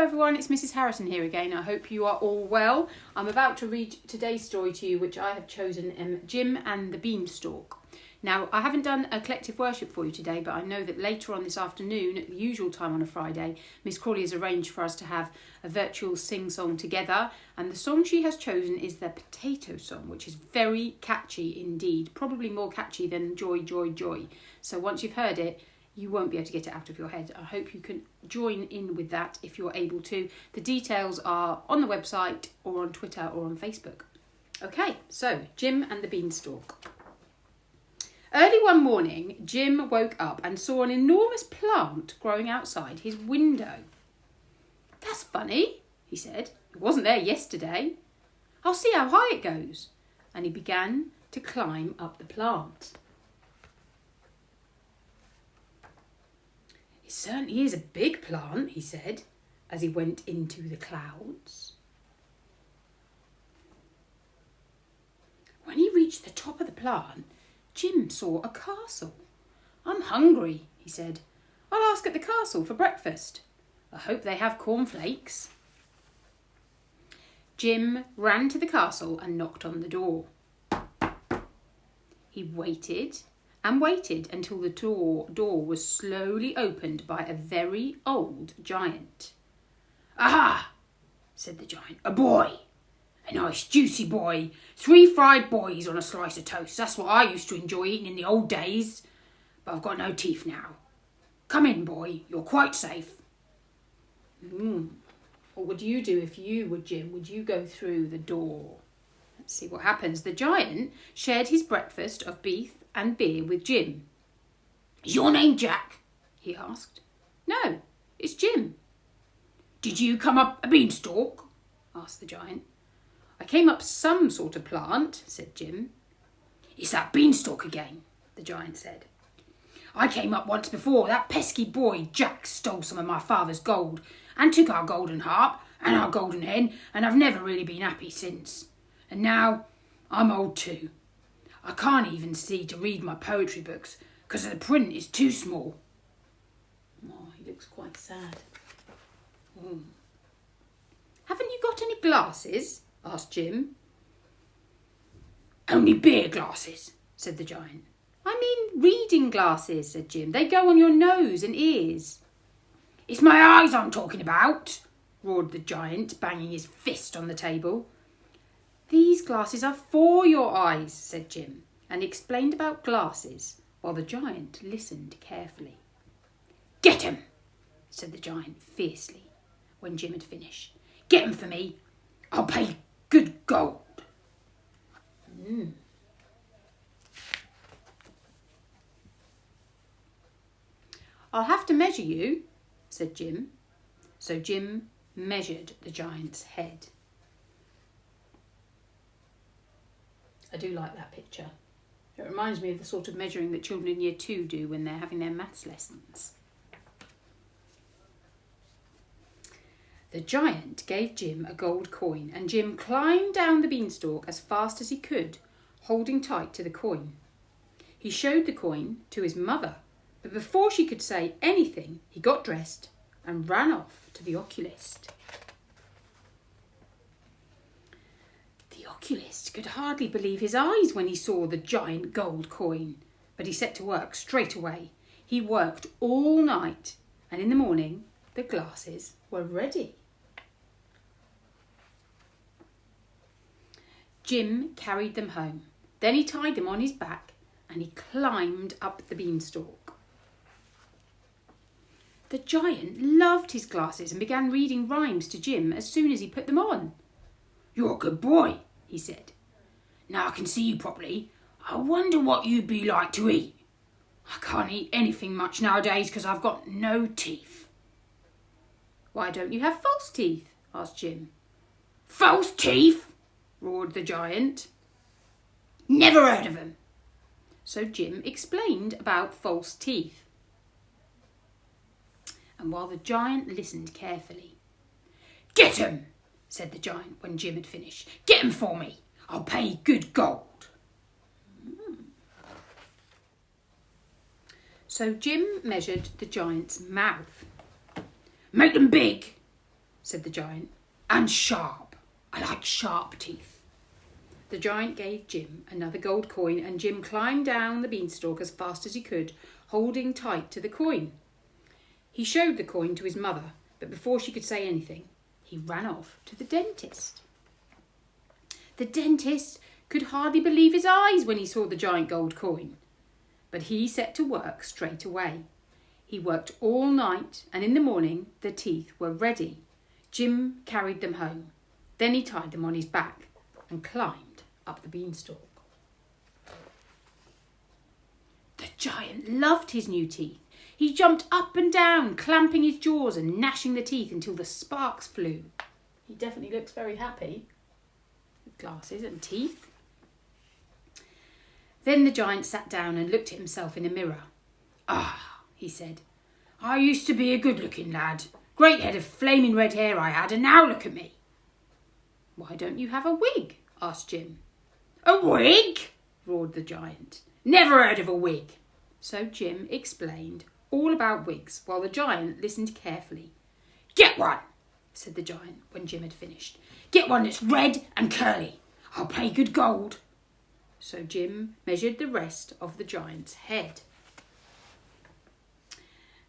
everyone, it's Mrs. Harrison here again. I hope you are all well. I'm about to read today's story to you, which I have chosen, Jim and the Beanstalk. Now, I haven't done a collective worship for you today, but I know that later on this afternoon, at the usual time on a Friday, Miss Crawley has arranged for us to have a virtual sing-song together. And the song she has chosen is the Potato Song, which is very catchy indeed. Probably more catchy than Joy, Joy, Joy. So once you've heard it, you won't be able to get it out of your head. I hope you can join in with that if you're able to. The details are on the website or on Twitter or on Facebook. Okay, so Jim and the Beanstalk. Early one morning, Jim woke up and saw an enormous plant growing outside his window. "That's funny," he said. "It wasn't there yesterday. I'll see how high it goes." And he began to climb up the plant. "It certainly is a big plant," he said, as he went into the clouds. When he reached the top of the plant, Jim saw a castle. "I'm hungry," he said. "I'll ask at the castle for breakfast. I hope they have cornflakes." Jim ran to the castle and knocked on the door. He waited and waited until the door was slowly opened by a very old giant. "Aha!" said the giant. "A boy. A nice juicy boy. 3 fried boys on a slice of toast. That's what I used to enjoy eating in the old days. But I've got no teeth now. Come in, boy. You're quite safe." What would you do if you were Jim? Would you go through the door? Let's see what happens. The giant shared his breakfast of beef and beer with Jim. "Is your name Jack?" he asked. "No, it's Jim." "Did you come up a beanstalk?" asked the giant. "I came up some sort of plant," said Jim. "It's that beanstalk again," the giant said. "I came up once before. That pesky boy Jack stole some of my father's gold and took our golden harp and our golden hen, and I've never really been happy since. And now I'm old too. I can't even see to read my poetry books because the print is too small." Oh, he looks quite sad. "Haven't you got any glasses?" asked Jim. "Only beer glasses," said the giant. "I mean reading glasses," said Jim. "They go on your nose and ears." "It's my eyes I'm talking about," roared the giant, banging his fist on the table. "These glasses are for your eyes," said Jim, and explained about glasses while the giant listened carefully. "Get 'em," said the giant fiercely when Jim had finished. "Get 'em for me. I'll pay good gold." "I'll have to measure you," said Jim. So Jim measured the giant's head. I do like that picture. It reminds me of the sort of measuring that children in Year 2 do when they're having their maths lessons. The giant gave Jim a gold coin, and Jim climbed down the beanstalk as fast as he could, holding tight to the coin. He showed the coin to his mother, but before she could say anything, he got dressed and ran off to the oculist. The oculist could hardly believe his eyes when he saw the giant gold coin, but he set to work straight away. He worked all night, and in the morning the glasses were ready. Jim carried them home. Then he tied them on his back and he climbed up the beanstalk. The giant loved his glasses and began reading rhymes to Jim as soon as he put them on. "You're a good boy," he said. "Now I can see you properly. I wonder what you'd be like to eat. I can't eat anything much nowadays because I've got no teeth." "Why don't you have false teeth?" asked Jim. "False teeth?" roared the giant. "Never heard of 'em." So Jim explained about false teeth. And while the giant listened carefully, "Get 'em," said the giant when Jim had finished. "Get 'em for me. I'll pay good gold." So Jim measured the giant's mouth. "Make them big," said the giant. "And sharp. I like sharp teeth." The giant gave Jim another gold coin, and Jim climbed down the beanstalk as fast as he could, holding tight to the coin. He showed the coin to his mother, but before she could say anything, he ran off to the dentist. The dentist could hardly believe his eyes when he saw the giant gold coin, but he set to work straight away. He worked all night, and in the morning the teeth were ready. Jim carried them home. Then he tied them on his back and climbed up the beanstalk. The giant loved his new teeth. He jumped up and down, clamping his jaws and gnashing the teeth until the sparks flew. He definitely looks very happy with glasses and teeth. Then the giant sat down and looked at himself in a mirror. "Ah," he said, "I used to be a good-looking lad. Great head of flaming red hair I had, and now look at me." "Why don't you have a wig?" asked Jim. "A wig?" roared the giant. "Never heard of a wig." So Jim explained all about wigs while the giant listened carefully. "Get one," said the giant when Jim had finished. "Get one that's red and curly. I'll pay good gold." So Jim measured the rest of the giant's head.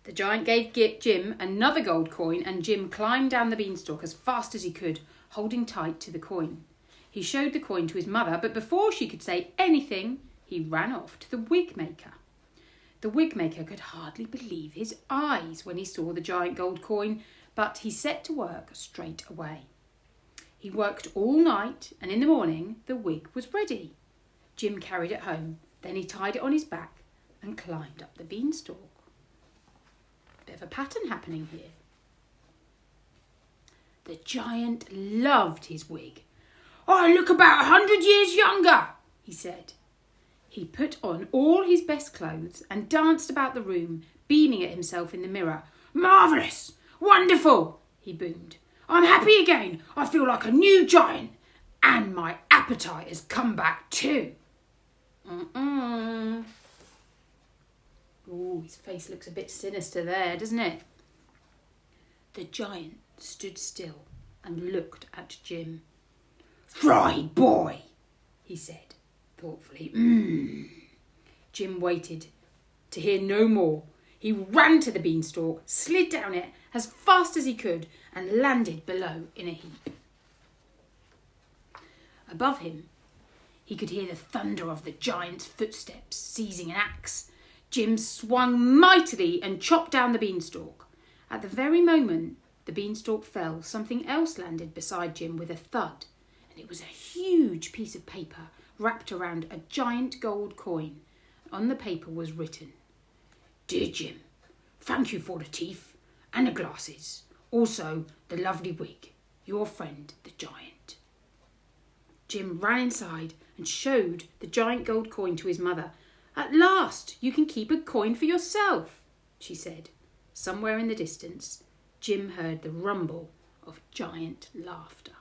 The giant gave Jim another gold coin, and Jim climbed down the beanstalk as fast as he could, holding tight to the coin. He showed the coin to his mother, but before she could say anything, he ran off to the wig maker. The wig maker could hardly believe his eyes when he saw the giant gold coin, but he set to work straight away. He worked all night, and in the morning the wig was ready. Jim carried it home. Then he tied it on his back and climbed up the beanstalk. Bit of a pattern happening here. The giant loved his wig. "I look about 100 years younger," he said. He put on all his best clothes and danced about the room, beaming at himself in the mirror. "Marvellous! Wonderful!" he boomed. "I'm happy again. I feel like a new giant. And my appetite has come back too." Ooh, his face looks a bit sinister there, doesn't it? The giant stood still and looked at Jim. "Fried boy," he said thoughtfully. Jim waited to hear no more. He ran to the beanstalk, slid down it as fast as he could, and landed below in a heap. Above him, he could hear the thunder of the giant's footsteps seizing an axe. Jim swung mightily and chopped down the beanstalk. At the very moment the beanstalk fell, something else landed beside Jim with a thud, and it was a huge piece of paper wrapped around a giant gold coin. On the paper was written, "Dear Jim, thank you for the teeth and the glasses, also the lovely wig. Your friend, the giant." Jim ran inside and showed the giant gold coin to his mother. "At last you can keep a coin for yourself," she said. Somewhere in the distance, Jim heard the rumble of giant laughter.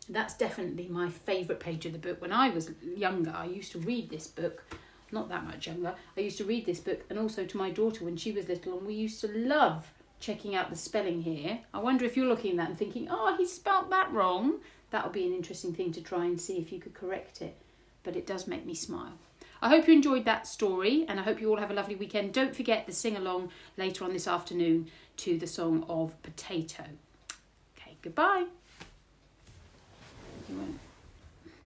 That's definitely my favourite page of the book. When I was younger, I used to read this book. Not that much younger. I used to read this book, and also to my daughter when she was little, and we used to love checking out the spelling here. I wonder if you're looking at that and thinking, "Oh, he spelt that wrong." That would be an interesting thing to try and see if you could correct it. But it does make me smile. I hope you enjoyed that story, and I hope you all have a lovely weekend. Don't forget the sing-along later on this afternoon to the song of Potato. Okay, goodbye.